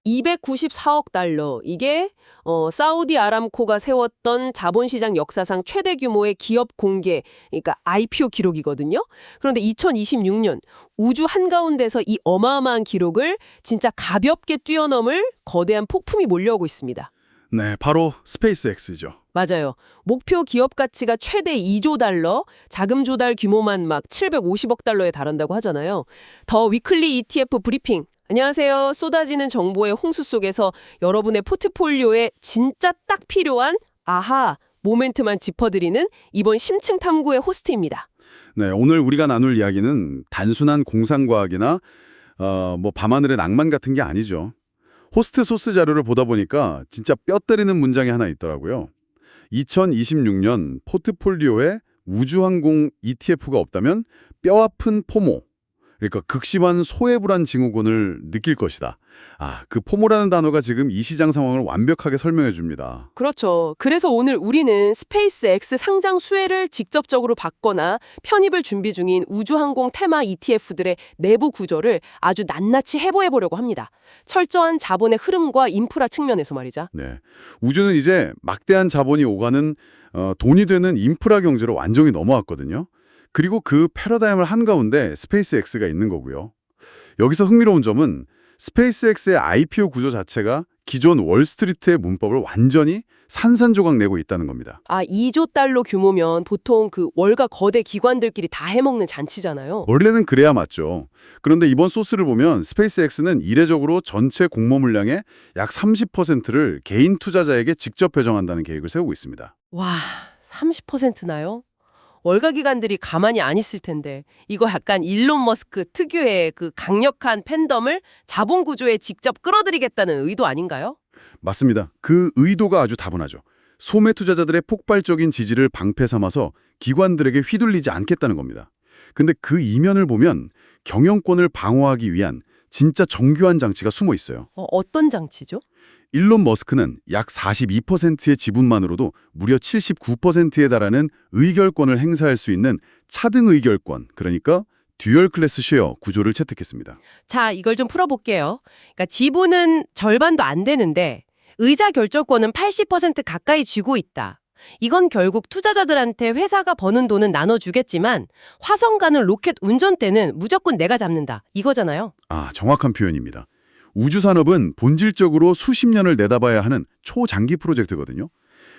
294억 달러. 이게 사우디 아람코가 세웠던 자본시장 역사상 최대 규모의 기업 공개, 그러니까 IPO 기록이거든요. 그런데 2026년 우주 한가운데서 이 어마어마한 기록을 진짜 가볍게 뛰어넘을 거대한 폭풍이 몰려오고 있습니다. 네, 바로 스페이스X죠. 맞아요. 목표 기업 가치가 최대 2조 달러, 자금 조달 규모만 막 750억 달러에 달한다고 하잖아요. 더 위클리 ETF 브리핑. 안녕하세요. 쏟아지는 정보의 홍수 속에서 여러분의 포트폴리오에 진짜 딱 필요한 아하 모멘트만 짚어드리는 이번 심층 탐구의 호스트입니다. 네, 오늘 우리가 나눌 이야기는 단순한 공상과학이나 밤하늘의 낭만 같은 게 아니죠. 호스트 소스 자료를 보다 보니까 진짜 뼈 때리는 문장이 하나 있더라고요. 2026년 포트폴리오에 우주항공 ETF가 없다면 뼈아픈 포모, 그러니까 극심한 소외불안 증후군을 느낄 것이다. 그 포모라는 단어가 지금 이 시장 상황을 완벽하게 설명해 줍니다. 그렇죠. 그래서 오늘 우리는 스페이스X 상장 수혜를 직접적으로 받거나 편입을 준비 중인 우주항공 테마 ETF들의 내부 구조를 아주 낱낱이 해부해 보려고 합니다. 철저한 자본의 흐름과 인프라 측면에서 말이죠. 네, 우주는 이제 막대한 자본이 오가는 돈이 되는 인프라 경제로 완전히 넘어왔거든요. 그리고 그 패러다임을 한가운데 스페이스X가 있는 거고요. 여기서 흥미로운 점은 스페이스X의 IPO 구조 자체가 기존 월스트리트의 문법을 완전히 산산조각 내고 있다는 겁니다. 2조 달러 규모면 보통 그 월가 거대 기관들끼리 다 해먹는 잔치잖아요. 원래는 그래야 맞죠. 그런데 이번 소스를 보면 스페이스X는 이례적으로 전체 공모 물량의 약 30%를 개인 투자자에게 직접 배정한다는 계획을 세우고 있습니다. 와, 30%나요? 월가 기관들이 가만히 안 있을 텐데 이거 약간 일론 머스크 특유의 그 강력한 팬덤을 자본 구조에 직접 끌어들이겠다는 의도 아닌가요? 맞습니다. 그 의도가 아주 다분하죠. 소매 투자자들의 폭발적인 지지를 방패 삼아서 기관들에게 휘둘리지 않겠다는 겁니다. 근데 그 이면을 보면 경영권을 방어하기 위한 진짜 정교한 장치가 숨어 있어요. 어떤 장치죠? 일론 머스크는 약 42%의 지분만으로도 무려 79%에 달하는 의결권을 행사할 수 있는 차등 의결권, 그러니까 듀얼 클래스 쉐어 구조를 채택했습니다. 자, 이걸 좀 풀어볼게요. 그러니까 지분은 절반도 안 되는데 의자 결정권은 80% 가까이 쥐고 있다. 이건 결국 투자자들한테 회사가 버는 돈은 나눠주겠지만 화성 가는 로켓 운전대는 무조건 내가 잡는다. 이거잖아요. 정확한 표현입니다. 우주산업은 본질적으로 수십 년을 내다봐야 하는 초장기 프로젝트거든요.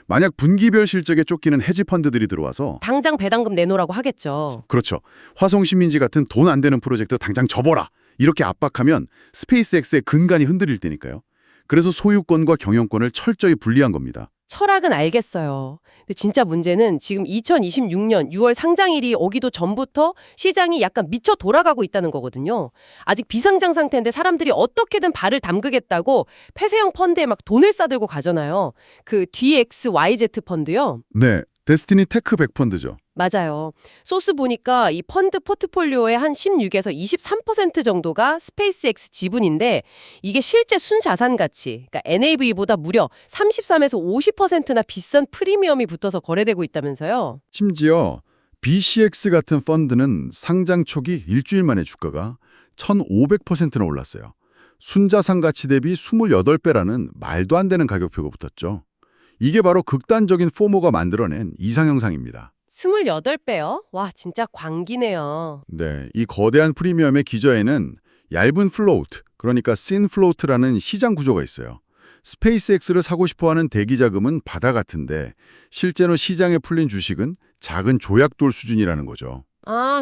만약 분기별 실적에 쫓기는 헤지펀드들이 들어와서 당장 배당금 내놓으라고 하겠죠. 그렇죠. 화성 식민지 같은 돈 안 되는 프로젝트 당장 접어라. 이렇게 압박하면 스페이스X의 근간이 흔들릴 테니까요. 그래서 소유권과 경영권을 철저히 분리한 겁니다. 철학은 알겠어요. 근데 진짜 문제는 지금 2026년 6월 상장일이 오기도 전부터 시장이 약간 미쳐 돌아가고 있다는 거거든요. 아직 비상장 상태인데 사람들이 어떻게든 발을 담그겠다고 폐쇄형 펀드에 막 돈을 싸들고 가잖아요. 그 DXYZ 펀드요. 네, 데스티니 테크 100펀드죠. 맞아요. 소스 보니까 이 펀드 포트폴리오의 한 16에서 23% 정도가 스페이스X 지분인데 이게 실제 순자산 가치, 그러니까 NAV보다 무려 33에서 50%나 비싼 프리미엄이 붙어서 거래되고 있다면서요. 심지어 BCX 같은 펀드는 상장 초기 일주일 만에 주가가 1,500%나 올랐어요. 순자산 가치 대비 28배라는 말도 안 되는 가격표가 붙었죠. 이게 바로 극단적인 포모가 만들어낸 이상형상입니다. 28배요? 와, 진짜 광기네요. 네, 이 거대한 프리미엄의 기저에는 얇은 플로우트, 그러니까 씬 플로우트라는 시장 구조가 있어요. 스페이스X를 사고 싶어하는 대기 자금은 바다 같은데 실제로 시장에 풀린 주식은 작은 조약돌 수준이라는 거죠.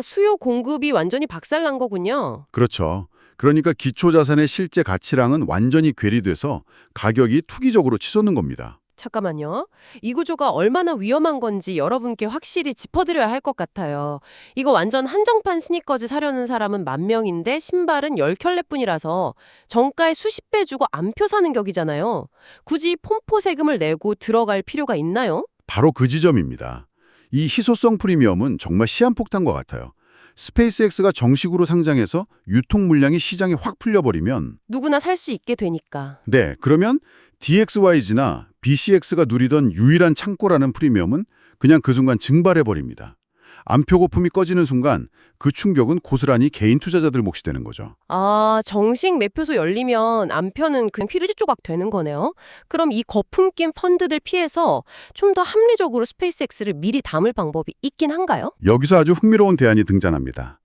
수요 공급이 완전히 박살난 거군요. 그렇죠. 그러니까 기초자산의 실제 가치랑은 완전히 괴리돼서 가격이 투기적으로 치솟는 겁니다. 잠깐만요. 이 구조가 얼마나 위험한 건지 여러분께 확실히 짚어드려야 할 것 같아요. 이거 완전 한정판 스니커즈 사려는 사람은 10,000명인데 신발은 10켤레뿐이라서 정가에 수십 배 주고 안표 사는 격이잖아요. 굳이 폼포 세금을 내고 들어갈 필요가 있나요? 바로 그 지점입니다. 이 희소성 프리미엄은 정말 시한폭탄과 같아요. 스페이스X가 정식으로 상장해서 유통 물량이 시장에 확 풀려버리면 누구나 살 수 있게 되니까. 네, 그러면 DXYZ나 BCX가 누리던 유일한 창고라는 프리미엄은 그냥 그 순간 증발해버립니다. 안표 거품이 꺼지는 순간 그 충격은 고스란히 개인 투자자들 몫이 되는 거죠. 아, 정식 매표소 열리면 안표는 그냥 퀴리지 조각 되는 거네요. 그럼 이 거품 낀 펀드들 피해서 좀 더 합리적으로 스페이스X를 미리 담을 방법이 있긴 한가요? 여기서 아주 흥미로운 대안이 등장합니다.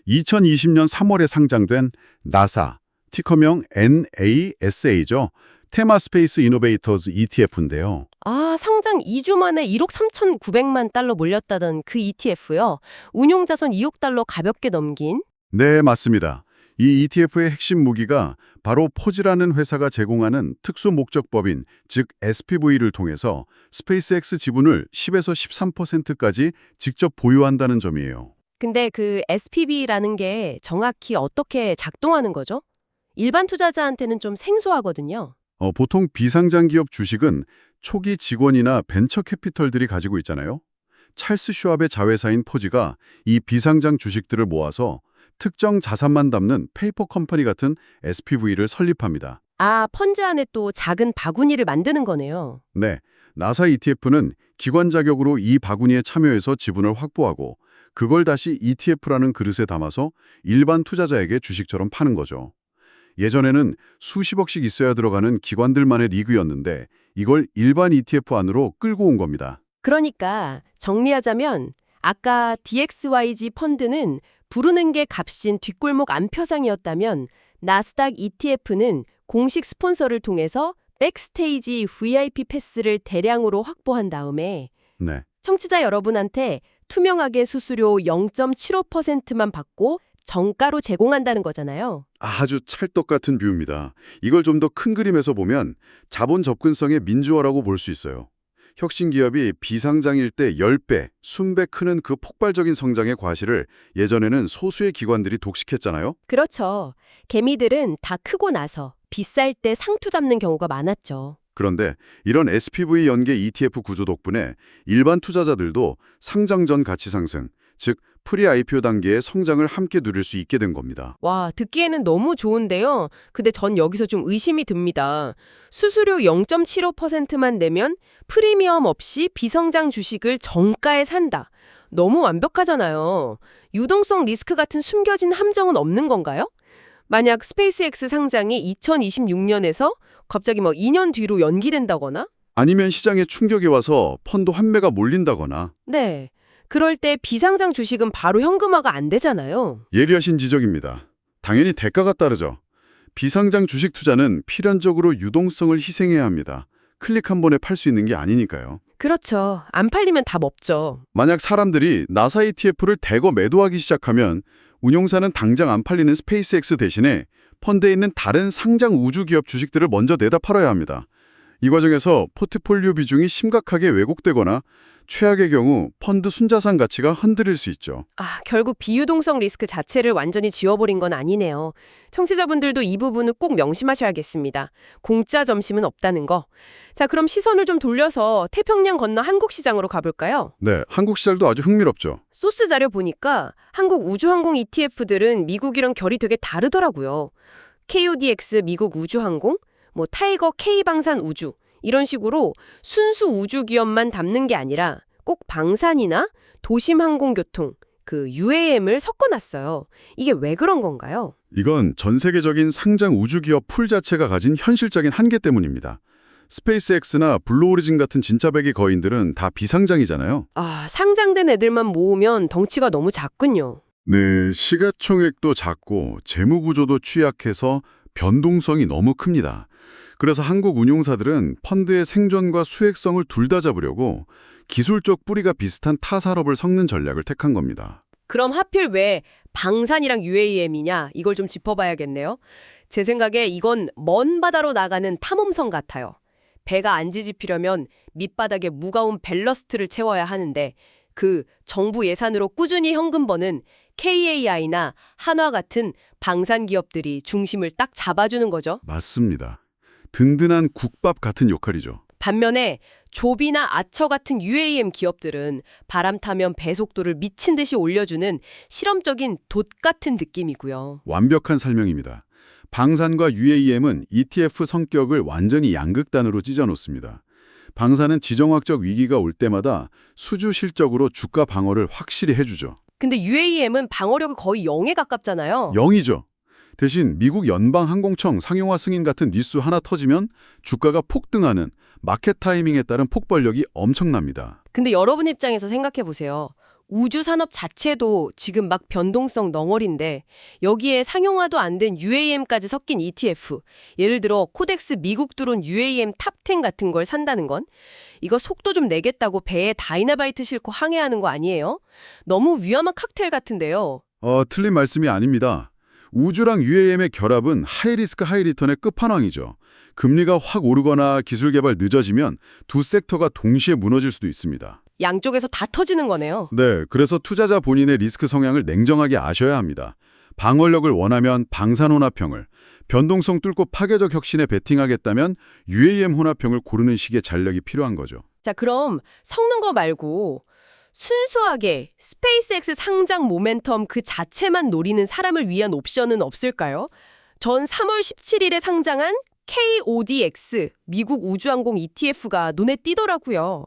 2020년 3월에 상장된 나사, 티커명 NASA죠. 테마 스페이스 이노베이터즈 ETF인데요. 아, 상장 2주 만에 1억 3,900만 달러 몰렸다던 그 ETF요. 운용 자선 2억 달러 가볍게 넘긴. 네, 맞습니다. 이 ETF의 핵심 무기가 바로 포지라는 회사가 제공하는 특수 목적법인, 즉 SPV를 통해서 스페이스X 지분을 10에서 13%까지 직접 보유한다는 점이에요. 근데 그 SPV라는 게 정확히 어떻게 작동하는 거죠? 일반 투자자한테는 좀 생소하거든요. 보통 비상장 기업 주식은 초기 직원이나 벤처 캐피털들이 가지고 있잖아요. 찰스 슈왑의 자회사인 포지가 이 비상장 주식들을 모아서 특정 자산만 담는 페이퍼 컴퍼니 같은 SPV를 설립합니다. 아, 펀드 안에 또 작은 바구니를 만드는 거네요. 네, 나사 ETF는 기관 자격으로 이 바구니에 참여해서 지분을 확보하고 그걸 다시 ETF라는 그릇에 담아서 일반 투자자에게 주식처럼 파는 거죠. 예전에는 수십억씩 있어야 들어가는 기관들만의 리그였는데 이걸 일반 ETF 안으로 끌고 온 겁니다. 그러니까 정리하자면 아까 DXYG 펀드는 부르는 게 값인 뒷골목 안표상이었다면 나스닥 ETF는 공식 스폰서를 통해서 백스테이지 VIP 패스를 대량으로 확보한 다음에 네, 청취자 여러분한테 투명하게 수수료 0.75%만 받고 정가로 제공한다는 거잖아요. 아주 찰떡 같은 뷰입니다. 이걸 좀 더 큰 그림에서 보면 자본 접근성의 민주화라고 볼 수 있어요. 혁신 기업이 비상장일 때 10배, 순배 크는 그 폭발적인 성장의 과실을 예전에는 소수의 기관들이 독식했잖아요. 그렇죠. 개미들은 다 크고 나서 비쌀 때 상투 잡는 경우가 많았죠. 그런데 이런 SPV 연계 ETF 구조 덕분에 일반 투자자들도 상장 전 가치 상승, 즉 프리-IPO 단계의 성장을 함께 누릴 수 있게 된 겁니다. 와, 듣기에는 너무 좋은데요. 근데 전 여기서 좀 의심이 듭니다. 수수료 0.75%만 내면 프리미엄 없이 비성장 주식을 정가에 산다. 너무 완벽하잖아요. 유동성 리스크 같은 숨겨진 함정은 없는 건가요? 만약 스페이스X 상장이 2026년에서 갑자기 2년 뒤로 연기된다거나? 아니면 시장에 충격이 와서 펀드 환매가 몰린다거나. 네. 그럴 때 비상장 주식은 바로 현금화가 안 되잖아요. 예리하신 지적입니다. 당연히 대가가 따르죠. 비상장 주식 투자는 필연적으로 유동성을 희생해야 합니다. 클릭 한 번에 팔 수 있는 게 아니니까요. 그렇죠. 안 팔리면 답 없죠. 만약 사람들이 나사 ETF를 대거 매도하기 시작하면 운용사는 당장 안 팔리는 스페이스X 대신에 펀드에 있는 다른 상장 우주기업 주식들을 먼저 내다 팔아야 합니다. 이 과정에서 포트폴리오 비중이 심각하게 왜곡되거나 최악의 경우 펀드 순자산 가치가 흔들릴 수 있죠. 아, 결국 비유동성 리스크 자체를 완전히 지워버린 건 아니네요. 청취자분들도 이 부분은 꼭 명심하셔야겠습니다. 공짜 점심은 없다는 거. 자, 그럼 시선을 좀 돌려서 태평양 건너 한국 시장으로 가볼까요? 네, 한국 시장도 아주 흥미롭죠. 소스 자료 보니까 한국 우주항공 ETF들은 미국이랑 결이 되게 다르더라고요. KODX 미국 우주항공, 타이거 K방산 우주 이런 식으로 순수 우주 기업만 담는 게 아니라 꼭 방산이나 도심항공교통, 그 UAM을 섞어놨어요. 이게 왜 그런 건가요? 이건 전 세계적인 상장 우주기업 풀 자체가 가진 현실적인 한계 때문입니다. 스페이스X나 블루오리진 같은 진짜 배기 거인들은 다 비상장이잖아요. 아, 상장된 애들만 모으면 덩치가 너무 작군요. 네, 시가총액도 작고 재무구조도 취약해서 변동성이 너무 큽니다. 그래서 한국 운용사들은 펀드의 생존과 수익성을 둘 다 잡으려고 기술적 뿌리가 비슷한 타산업을 섞는 전략을 택한 겁니다. 그럼 하필 왜 방산이랑 UAM이냐? 이걸 좀 짚어봐야겠네요. 제 생각에 이건 먼 바다로 나가는 탐험선 같아요. 배가 안 뒤집히려면 밑바닥에 무거운 밸러스트를 채워야 하는데 그 정부 예산으로 꾸준히 현금 버는 KAI나 한화 같은 방산 기업들이 중심을 딱 잡아주는 거죠. 맞습니다. 든든한 국밥 같은 역할이죠. 반면에 조비나 아처 같은 UAM 기업들은 바람 타면 배속도를 미친 듯이 올려주는 실험적인 돛 같은 느낌이고요. 완벽한 설명입니다. 방산과 UAM은 ETF 성격을 완전히 양극단으로 찢어놓습니다. 방사는 지정학적 위기가 올 때마다 수주 실적으로 주가 방어를 확실히 해주죠. 근데 UAM은 방어력이 거의 0에 가깝잖아요. 0이죠. 대신 미국 연방항공청 상용화 승인 같은 뉴스 하나 터지면 주가가 폭등하는 마켓 타이밍에 따른 폭발력이 엄청납니다. 근데 여러분 입장에서 생각해 보세요. 우주 산업 자체도 지금 막 변동성 덩어리인데 여기에 상용화도 안 된 UAM까지 섞인 ETF, 예를 들어 코덱스 미국 드론 UAM 탑10 같은 걸 산다는 건 이거 속도 좀 내겠다고 배에 다이나마이트 싣고 항해하는 거 아니에요? 너무 위험한 칵테일 같은데요. 틀린 말씀이 아닙니다. 우주랑 UAM의 결합은 하이리스크 하이리턴의 끝판왕이죠. 금리가 확 오르거나 기술 개발 늦어지면 두 섹터가 동시에 무너질 수도 있습니다. 양쪽에서 다 터지는 거네요. 네, 그래서 투자자 본인의 리스크 성향을 냉정하게 아셔야 합니다. 방어력을 원하면 방산 혼합형을, 변동성 뚫고 파괴적 혁신에 베팅하겠다면 UAM 혼합형을 고르는 식의 전략이 필요한 거죠. 자, 그럼 섞는 거 말고 순수하게 스페이스X 상장 모멘텀 그 자체만 노리는 사람을 위한 옵션은 없을까요? 전 3월 17일에 상장한 KODX 미국 우주항공 ETF가 눈에 띄더라고요.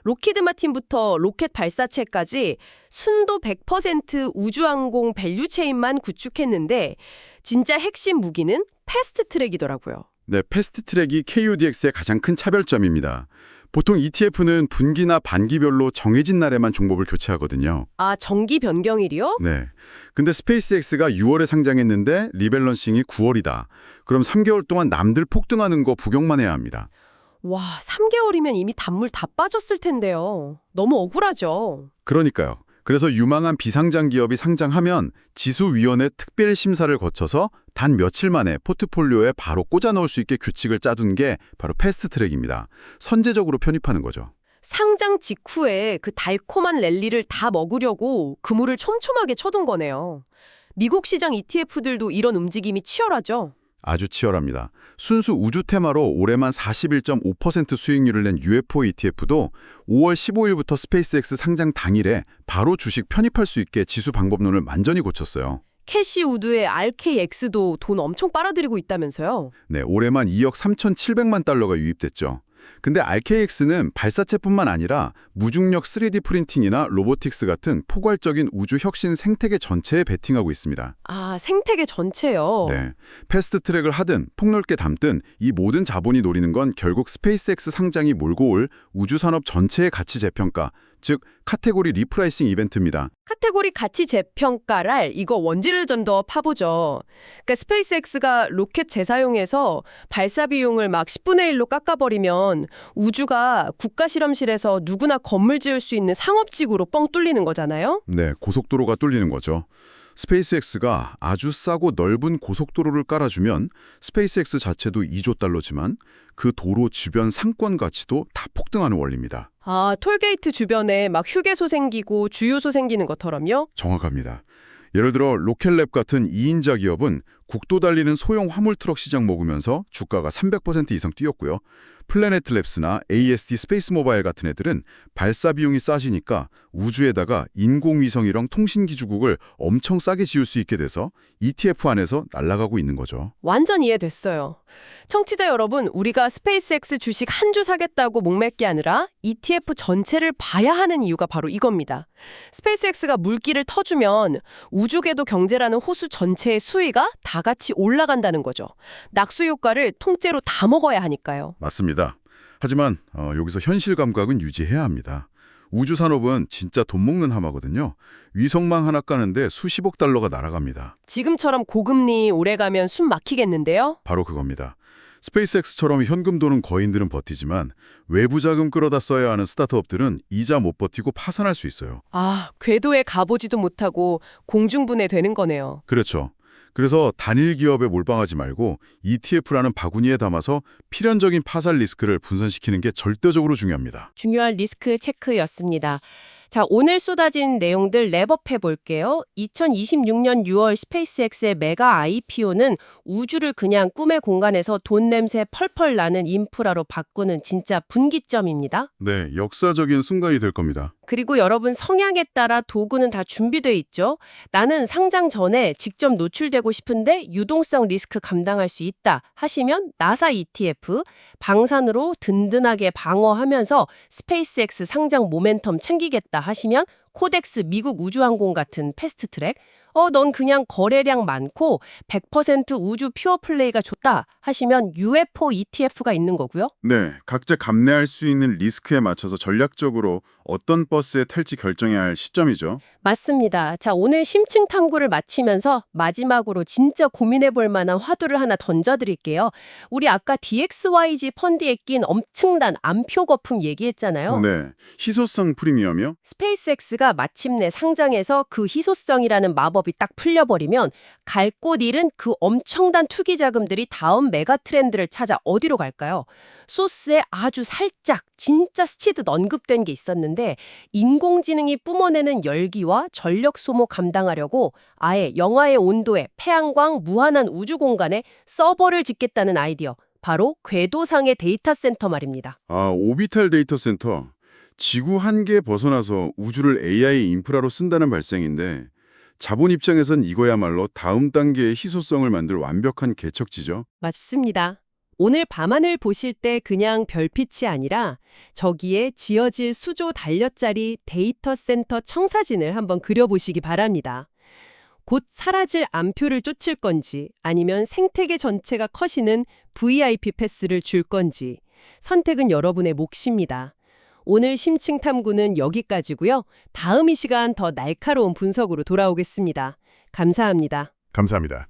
로키드 마틴부터 로켓 발사체까지 순도 100% 우주항공 밸류체인만 구축했는데 진짜 핵심 무기는 패스트트랙이더라고요. 네, 패스트트랙이 KODX의 가장 큰 차별점입니다. 보통 ETF는 분기나 반기별로 정해진 날에만 종목을 교체하거든요. 아, 정기 변경일이요? 네. 근데 스페이스X가 6월에 상장했는데 리밸런싱이 9월이다. 그럼 3개월 동안 남들 폭등하는 거 구경만 해야 합니다. 와, 3개월이면 이미 단물 다 빠졌을 텐데요. 너무 억울하죠. 그러니까요. 그래서 유망한 비상장 기업이 상장하면 지수위원회 특별 심사를 거쳐서 단 며칠 만에 포트폴리오에 바로 꽂아 넣을 수 있게 규칙을 짜둔 게 바로 패스트트랙입니다. 선제적으로 편입하는 거죠. 상장 직후에 그 달콤한 랠리를 다 먹으려고 그물을 촘촘하게 쳐둔 거네요. 미국 시장 ETF들도 이런 움직임이 치열하죠. 아주 치열합니다. 순수 우주 테마로 올해만 41.5% 수익률을 낸 UFO ETF도 5월 15일부터 스페이스X 상장 당일에 바로 주식 편입할 수 있게 지수 방법론을 완전히 고쳤어요. 캐시 우드의 RKX도 돈 엄청 빨아들이고 있다면서요. 네, 올해만 2억 3,700만 달러가 유입됐죠. 근데 RKX는 발사체뿐만 아니라 무중력 3D 프린팅이나 로보틱스 같은 포괄적인 우주 혁신 생태계 전체에 베팅하고 있습니다. 아, 생태계 전체요. 네, 패스트트랙을 하든 폭넓게 담든 이 모든 자본이 노리는 건 결국 스페이스X 상장이 몰고 올 우주산업 전체의 가치 재평가, 즉 카테고리 리프라이싱 이벤트입니다. 카테고리 가치 재평가랄 이거 원지를 좀 더 파보죠. 그러니까 스페이스X가 로켓 재사용해서 발사 비용을 막 10분의 1로 깎아버리면 우주가 국가 실험실에서 누구나 건물 지을 수 있는 상업지구로 뻥 뚫리는 거잖아요. 네, 고속도로가 뚫리는 거죠. 스페이스X가 아주 싸고 넓은 고속도로를 깔아주면 스페이스X 자체도 2조 달러지만 그 도로 주변 상권 가치도 다 폭등하는 원리입니다. 아, 톨게이트 주변에 막 휴게소 생기고 주유소 생기는 것처럼요? 정확합니다. 예를 들어 로켓랩 같은 2인자 기업은 국도 달리는 소형 화물 트럭 시장 먹으면서 주가가 300% 이상 뛰었고요. 플래닛랩스나 AST 스페이스 모바일 같은 애들은 발사 비용이 싸지니까 우주에다가 인공위성이랑 통신기주국을 엄청 싸게 지을 수 있게 돼서 ETF 안에서 날아가고 있는 거죠. 완전 이해됐어요. 청취자 여러분, 우리가 스페이스X 주식 한 주 사겠다고 목맬 게 아니라 ETF 전체를 봐야 하는 이유가 바로 이겁니다. 스페이스X가 물기를 터주면 우주궤도 경제라는 호수 전체의 수위가 다 같이 올라간다는 거죠. 낙수 효과를 통째로 다 먹어야 하니까요. 맞습니다. 하지만 여기서 현실 감각은 유지해야 합니다. 우주 산업은 진짜 돈 먹는 하마거든요. 위성망 하나 까는데 수십억 달러가 날아갑니다. 지금처럼 고금리 오래가면 숨 막히겠는데요? 바로 그겁니다. 스페이스X처럼 현금 도는 거인들은 버티지만 외부 자금 끌어다 써야 하는 스타트업들은 이자 못 버티고 파산할 수 있어요. 아, 궤도에 가보지도 못하고 공중분해 되는 거네요. 그렇죠. 그래서 단일 기업에 몰빵하지 말고 ETF라는 바구니에 담아서 필연적인 파산 리스크를 분산시키는 게 절대적으로 중요합니다. 중요한 리스크 체크였습니다. 자, 오늘 쏟아진 내용들 랩업해 볼게요. 2026년 6월 스페이스X의 메가 IPO는 우주를 그냥 꿈의 공간에서 돈 냄새 펄펄 나는 인프라로 바꾸는 진짜 분기점입니다. 네, 역사적인 순간이 될 겁니다. 그리고 여러분 성향에 따라 도구는 다 준비돼 있죠. 나는 상장 전에 직접 노출되고 싶은데 유동성 리스크 감당할 수 있다 하시면 나사 ETF, 방산으로 든든하게 방어하면서 스페이스X 상장 모멘텀 챙기겠다 하시면 코덱스 미국 우주항공 같은 패스트트랙, 넌 그냥 거래량 많고 100% 우주 퓨어플레이가 좋다 하시면 UFO ETF가 있는 거고요. 네, 각자 감내할 수 있는 리스크에 맞춰서 전략적으로 어떤 버스에 탈지 결정해야 할 시점이죠. 맞습니다. 자, 오늘 심층 탐구를 마치면서 마지막으로 진짜 고민해 볼 만한 화두를 하나 던져드릴게요. 우리 아까 DXYG 펀드에 낀 엄청난 암표 거품 얘기했잖아요. 네, 희소성 프리미엄이요? 스페이스X가 마침내 상장해서 그 희소성이라는 마법이 딱 풀려버리면 갈 곳 잃은 그 엄청난 투기 자금들이 다음 메가 트렌드를 찾아 어디로 갈까요? 소스에 아주 살짝 진짜 스치듯 언급된 게 있었는데 인공지능이 뿜어내는 열기와 전력 소모 감당하려고 아예 영하의 온도에 태양광 무한한 우주 공간에 서버를 짓겠다는 아이디어. 바로 궤도상의 데이터 센터 말입니다. 아, 오비탈 데이터 센터. 지구 한계에 벗어나서 우주를 AI 인프라로 쓴다는 발상인데 자본 입장에선 이거야말로 다음 단계의 희소성을 만들 완벽한 개척지죠. 맞습니다. 오늘 밤하늘 보실 때 그냥 별빛이 아니라 저기에 지어질 수조 달러짜리 데이터 센터 청사진을 한번 그려보시기 바랍니다. 곧 사라질 암표를 쫓을 건지 아니면 생태계 전체가 커지는 VIP 패스를 줄 건지 선택은 여러분의 몫입니다. 오늘 심층 탐구는 여기까지고요. 다음 이 시간 더 날카로운 분석으로 돌아오겠습니다. 감사합니다. 감사합니다.